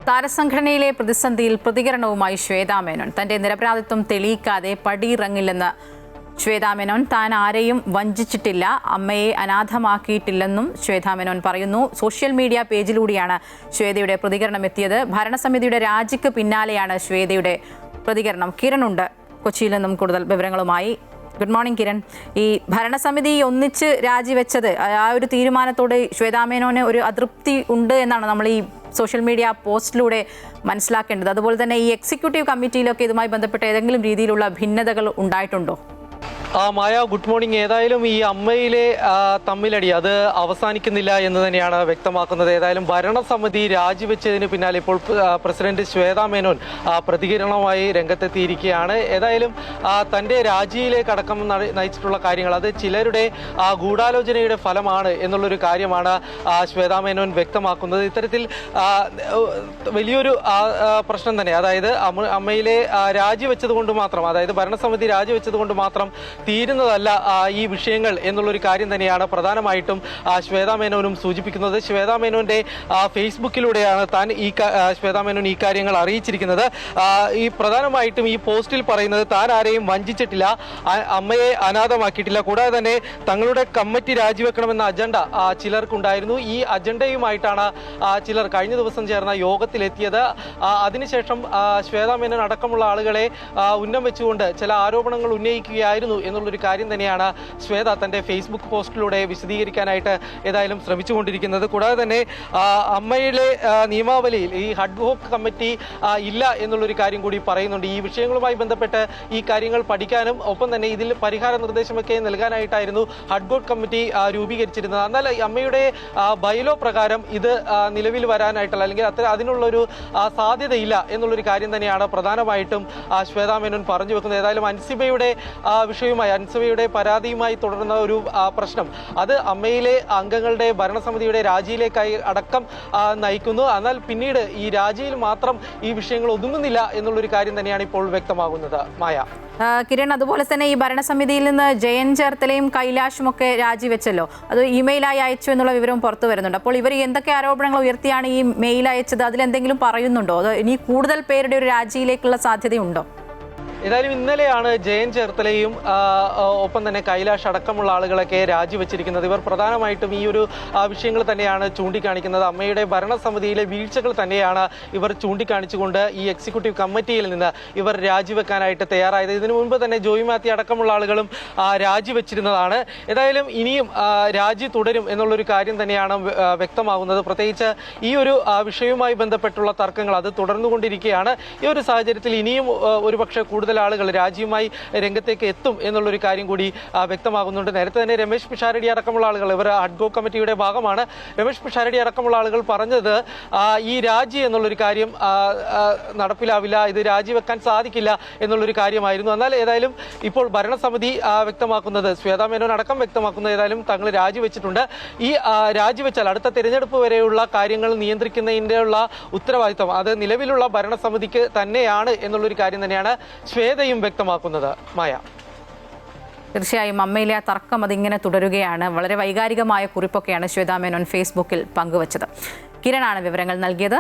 താരസംഘടനയിലെ പ്രതിസന്ധിയിൽ പ്രതികരണവുമായി ശ്വേതാ മേനോൻ. തന്റെ നിരപരാധിത്വം തെളിയിക്കാതെ പടിയിറങ്ങില്ലെന്ന് ശ്വേതാ മേനോൻ. താൻ ആരെയും വഞ്ചിച്ചിട്ടില്ല, അമ്മയെ അനാഥമാക്കിയിട്ടില്ലെന്നും ശ്വേതാ മേനോൻ പറയുന്നു. സോഷ്യൽ മീഡിയ പേജിലൂടെയാണ് ശ്വേതയുടെ പ്രതികരണം എത്തിയത്. ഭരണസമിതിയുടെ രാജിക്ക് പിന്നാലെയാണ് ശ്വേതയുടെ പ്രതികരണം. കിരൺ ഉണ്ട് കൊച്ചിയിൽ നിന്നും കൂടുതൽ വിവരങ്ങളുമായി. Good morning Kiran. ഈ ഭരണസമിതി ഒന്നിച്ച് രാജിവെച്ചത്, ആ ഒരു തീരുമാനത്തോട് ശ്വേതാ മേനോന് ഒരു അതൃപ്തി ഉണ്ട് എന്നാണ് നമ്മൾ ഈ സോഷ്യൽ മീഡിയ പോസ്റ്റിലൂടെ മനസ്സിലാക്കേണ്ടത്. അതുപോലെ തന്നെ ഈ എക്സിക്യൂട്ടീവ് കമ്മിറ്റിയിലൊക്കെ ഇതുമായി ബന്ധപ്പെട്ട ഏതെങ്കിലും രീതിയിലുള്ള ഭിന്നതകൾ ഉണ്ടായിട്ടുണ്ടോ? മായ, ഗുഡ് മോർണിംഗ്. ഏതായാലും ഈ അമ്മയിലെ തമ്മിലടി അത് അവസാനിക്കുന്നില്ല എന്ന് തന്നെയാണ് വ്യക്തമാക്കുന്നത്. ഏതായാലും ഭരണസമിതി രാജിവെച്ചതിന് പിന്നാലെ ഇപ്പോൾ പ്രസിഡന്റ് ശ്വേതാ മേനോൻ പ്രതികരണവുമായി രംഗത്തെത്തിയിരിക്കുകയാണ്. ഏതായാലും തൻ്റെ രാജിയിലേക്കടക്കം നയിച്ചിട്ടുള്ള കാര്യങ്ങൾ അത് ചിലരുടെ ഗൂഢാലോചനയുടെ ഫലമാണ് എന്നുള്ളൊരു കാര്യമാണ് ശ്വേതാ മേനോൻ വ്യക്തമാക്കുന്നത്. ഇത്തരത്തിൽ വലിയൊരു പ്രശ്നം തന്നെ, അതായത് അമ്മയിലെ രാജിവെച്ചത് കൊണ്ട് മാത്രം, അതായത് ഭരണസമിതി രാജിവെച്ചത് കൊണ്ട് മാത്രം തീരുന്നതല്ല ഈ വിഷയങ്ങൾ എന്നുള്ളൊരു കാര്യം തന്നെയാണ് പ്രധാനമായിട്ടും ശ്വേതാ മേനോനും സൂചിപ്പിക്കുന്നത്. ശ്വേതാ മേനോന്റെ ഫേസ്ബുക്കിലൂടെയാണ് ശ്വേതാ മേനോൻ ഈ കാര്യങ്ങൾ അറിയിച്ചിരിക്കുന്നത്. ഈ പ്രധാനമായിട്ടും ഈ പോസ്റ്റിൽ പറയുന്നത് താൻ ആരെയും വഞ്ചിച്ചിട്ടില്ല, അമ്മയെ അനാഥമാക്കിയിട്ടില്ല. കൂടാതെ തന്നെ തങ്ങളുടെ കമ്മിറ്റി രാജിവെക്കണമെന്ന അജണ്ട ചിലർക്കുണ്ടായിരുന്നു. ഈ അജണ്ടയുമായിട്ടാണ് ചിലർ കഴിഞ്ഞ ദിവസം ചേർന്ന യോഗത്തിലെത്തിയത്. അതിനുശേഷം ശ്വേതാ മേനോൻ അടക്കമുള്ള ആളുകളെ ഉന്നം വെച്ചുകൊണ്ട് ചില ആരോപണങ്ങൾ ഉന്നയിക്കുകയായിരുന്നു എന്നുള്ളൊരു കാര്യം തന്നെയാണ് ശ്വേത തൻ്റെ ഫേസ്ബുക്ക് പോസ്റ്റിലൂടെ വിശദീകരിക്കാനായിട്ട് ഏതായാലും ശ്രമിച്ചുകൊണ്ടിരിക്കുന്നത്. കൂടാതെ തന്നെ അമ്മയിലെ നിയമാവലിയിൽ ഈ ഹഡ്ഹോക്ക് കമ്മിറ്റി ഇല്ല എന്നുള്ളൊരു കാര്യം കൂടി പറയുന്നുണ്ട്. ഈ വിഷയങ്ങളുമായി ബന്ധപ്പെട്ട് ഈ കാര്യങ്ങൾ പഠിക്കാനും ഒപ്പം തന്നെ ഇതിൽ പരിഹാര നിർദ്ദേശമൊക്കെ നൽകാനായിട്ടായിരുന്നു ഹഡ്ഹോക്ക് കമ്മിറ്റി രൂപീകരിച്ചിരുന്നത്. എന്നാൽ അമ്മയുടെ ബൈലോ പ്രകാരം ഇത് നിലവിൽ വരാനായിട്ടുള്ള അല്ലെങ്കിൽ അതിനുള്ളൊരു സാധ്യതയില്ല എന്നുള്ളൊരു കാര്യം തന്നെയാണ് പ്രധാനമായിട്ടും ശ്വേതാ മേനോൻ പറഞ്ഞു വെക്കുന്നത്. ഏതായാലും അൻസിബയുടെ അൻസിബയുടെ പരാതിയുമായി തുടരുന്ന ഒരു പ്രശ്നം അത് അമ്മയിലെ അംഗങ്ങളുടെ ഭരണസമിതിയുടെ രാജിയിലേക്കായി അടക്കം നയിക്കുന്നു. എന്നാൽ പിന്നീട് ഈ രാജിയിൽ മാത്രം ഈ വിഷയങ്ങൾ ഒതുങ്ങുന്നില്ല എന്നുള്ളൊരു കാര്യം തന്നെയാണ് ഇപ്പോൾ വ്യക്തമാകുന്നത്. മായ, കിരൺ, അതുപോലെ തന്നെ ഈ ഭരണസമിതിയിൽ നിന്ന് ജയൻ ചേർത്തലയും കൈലാഷും ഒക്കെ രാജിവെച്ചല്ലോ, അത് ഇമെയിലായി അയച്ചു എന്നുള്ള വിവരവും പുറത്തു വരുന്നുണ്ട്. അപ്പോൾ ഇവർ എന്തൊക്കെ ആരോപണങ്ങൾ ഉയർത്തിയാണ് ഈ മെയിൽ അയച്ചത്? അതിലെന്തെങ്കിലും പറയുന്നുണ്ടോ? അതോ ഇനി കൂടുതൽ പേരുടെ ഒരു രാജിയിലേക്കുള്ള സാധ്യതയുണ്ടോ? ഏതായാലും ഇന്നലെയാണ് ജയൻ ചേർത്തലയും ഒപ്പം തന്നെ കൈലാഷ് അടക്കമുള്ള ആളുകളൊക്കെ രാജിവെച്ചിരിക്കുന്നത്. ഇവർ പ്രധാനമായിട്ടും ഈ ഒരു വിഷയങ്ങൾ തന്നെയാണ് ചൂണ്ടിക്കാണിക്കുന്നത്. അമ്മയുടെ ഭരണസമിതിയിലെ വീഴ്ചകൾ തന്നെയാണ് ഇവർ ചൂണ്ടിക്കാണിച്ചുകൊണ്ട് ഈ എക്സിക്യൂട്ടീവ് കമ്മിറ്റിയിൽ നിന്ന് ഇവർ രാജിവെക്കാനായിട്ട് തയ്യാറായത്. ഇതിനു മുൻപ് തന്നെ ജോയി മാത്യു അടക്കമുള്ള ആളുകളും രാജിവെച്ചിരുന്നതാണ്. ഏതായാലും ഇനിയും രാജി തുടരും എന്നുള്ളൊരു കാര്യം തന്നെയാണ് വ്യക്തമാകുന്നത്. പ്രത്യേകിച്ച് ഈ ഒരു വിഷയവുമായി ബന്ധപ്പെട്ടുള്ള തർക്കങ്ങൾ അത് തുടർന്നുകൊണ്ടിരിക്കുകയാണ്. ഈ ഒരു സാഹചര്യത്തിൽ ഇനിയും ഒരുപക്ഷെ കൂടുതൽ ആളുകൾ രാജിയുമായി രംഗത്തേക്ക് എത്തും എന്നുള്ളൊരു കാര്യം കൂടി വ്യക്തമാകുന്നുണ്ട്. നേരത്തെ തന്നെ രമേശ് പിഷാരടി അടക്കമുള്ള ആളുകൾ, ഇവർ ഹഡ്ഹോക്ക് കമ്മിറ്റിയുടെ ഭാഗമാണ്, രമേശ് പിഷാരടി അടക്കമുള്ള ആളുകൾ പറഞ്ഞത് ഈ രാജി എന്നുള്ളൊരു കാര്യം നടപ്പിലാവില്ല, ഇത് രാജിവെക്കാൻ സാധിക്കില്ല എന്നുള്ളൊരു കാര്യമായിരുന്നു. എന്നാൽ ഏതായാലും ഇപ്പോൾ ഭരണസമിതി വ്യക്തമാക്കുന്നത്, ശ്വേതാ മേനോൻ അടക്കം വ്യക്തമാക്കുന്നത് ഏതായാലും തങ്ങൾ രാജിവെച്ചിട്ടുണ്ട്. ഈ രാജിവെച്ചാൽ അടുത്ത തിരഞ്ഞെടുപ്പ് വരെയുള്ള കാര്യങ്ങൾ നിയന്ത്രിക്കുന്നതിൻ്റെ ഉള്ള ഉത്തരവാദിത്വം അത് നിലവിലുള്ള ഭരണസമിതിക്ക് തന്നെയാണ് എന്നുള്ളൊരു കാര്യം തന്നെയാണ് ശ്വേതയും വ്യക്തമാക്കുന്നത്. മായ, തീർച്ചയായും അമ്മയിലെ ആ തർക്കം അതിങ്ങനെ തുടരുകയാണ്. വളരെ വൈകാരികമായ കുറിപ്പൊക്കെയാണ് ശ്വേതാ മേനോൻ ഫേസ്ബുക്കിൽ പങ്കുവച്ചത്. കിരണാണ് വിവരങ്ങൾ നൽകിയത്.